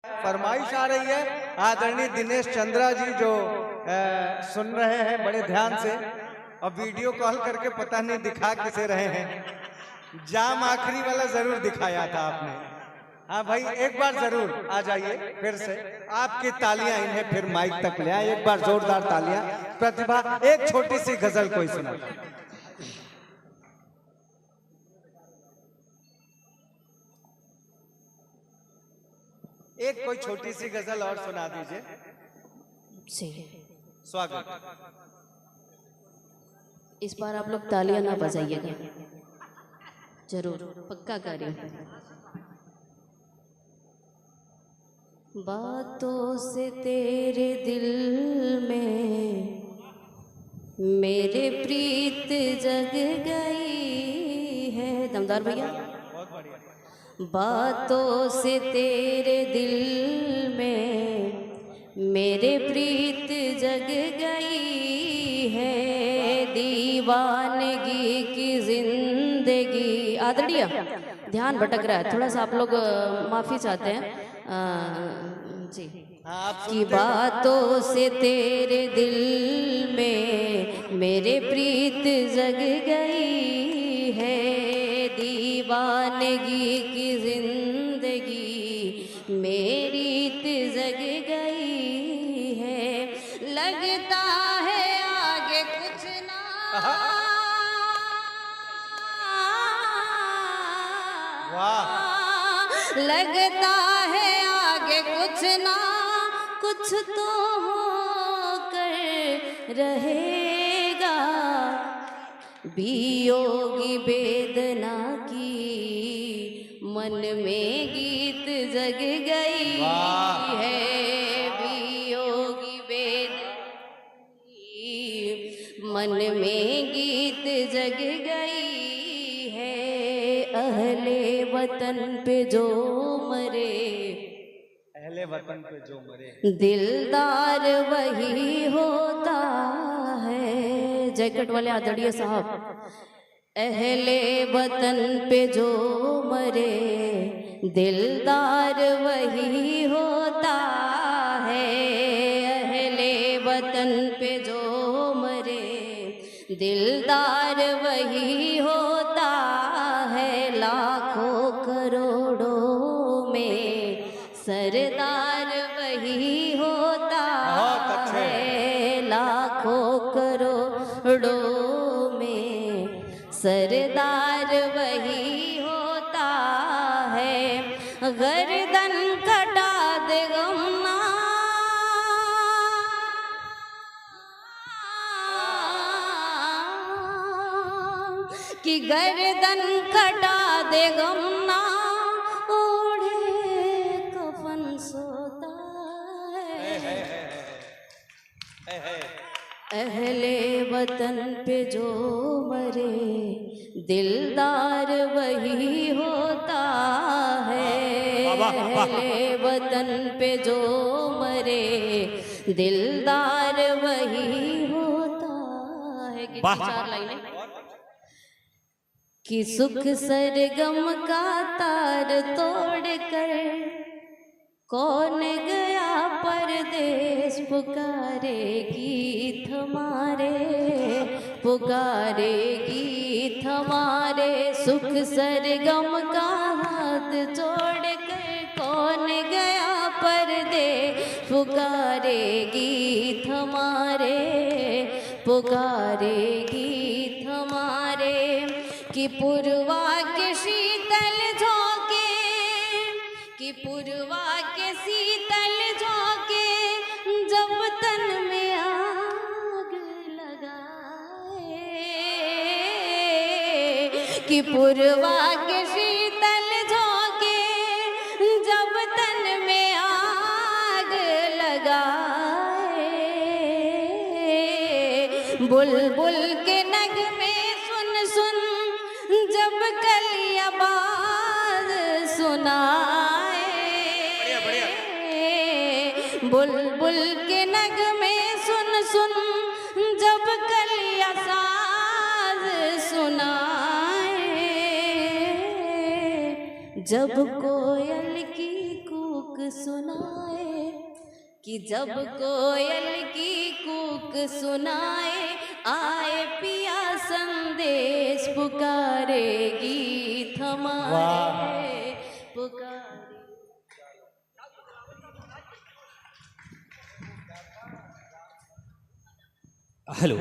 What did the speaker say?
फरमाइश आ रही है आदरणीय दिनेश चंद्रा जी जो सुन रहे हैं बड़े ध्यान से और वीडियो कॉल करके पता नहीं दिखा किसे रहे हैं। जाम आखिरी वाला जरूर दिखाया था आपने। हाँ भाई एक बार जरूर आ जाइए फिर से। आपकी तालियां इन्हें फिर माइक तक ले आए। एक बार जोरदार तालियां। प्रतिभा एक छोटी सी गजल कोई सुना। एक कोई छोटी सी गजल और सुना दीजिए। स्वागत। इस बार आप लोग तालियां ना बजाइएगा, जरूर पक्का कार्य। बातों से तेरे दिल में मेरे प्रीत जग गई है। दमदार भैया। बातों से तेरे दिल में मेरे प्रीत जग गई है। दीवानगी की जिंदगी। आदरणीय ध्यान भटक रहा है, थोड़ा सा आप लोग माफी चाहते हैं जी। की बातों से तेरे दिल में मेरे प्रीत जग गई है। दीवानगी की जिंदगी मेरी जग गई है। लगता है आगे कुछ ना। वाह। लगता है आगे कुछ ना कुछ तो होकर रहेगा। वियोगी वेदना की मन में गीत जग गई है। वियोगी वेदना की मन में गीत जग गई है। अहले वतन पे जो मरे, अहले वतन पे जो मरे, दिलदार वही होता है। जैकेट वाले आदरणीय साहब। अहले वतन पे जो मरे, दिलदार वही होता है। अहले वतन पे जो मरे, दिलदार वही होता है। लाखों करोड़ों में सरदार वही होता है। लाखों करोड़ों में सरदार वही होता है। गर्दन कटा दे गमना, कि गर्दन कटा दे गमना, ओढ़े कफन सोता है। अहले वतन पे जो मरे, दिलदार वही होता है। अहले वतन पे जो मरे, दिलदार वही होता है। कि 4 लाइनें। कि सुख सरगम का तार तोड़ कर कौन गया परदेश। पुकारे गीत हमारे, पुकारे गीत हमारे। सुख सरगम का हाथ जोड़ कर कौन गया परदेश। पुकारे गीत हमारे, पुकारे गीत हमारे। कि पुरवा के शीतल झोंके, कि पुरवा के शीतल झोंके जब तन में आग लगाए। कि पुरवा के शीतल झोंके जब तन में आग लगाए। बुलबुल के नगमे सुन सुन जब कलियां बाज सुनाए। बुलबुल के नगमे सुन सुन जब कलियां साज सुनाए। जब कोयल की कूक सुनाए, कि जब कोयल की कूक सुनाए, आए पिया संदेश पुकारे, गीत हमारे पुकारे। हेलो।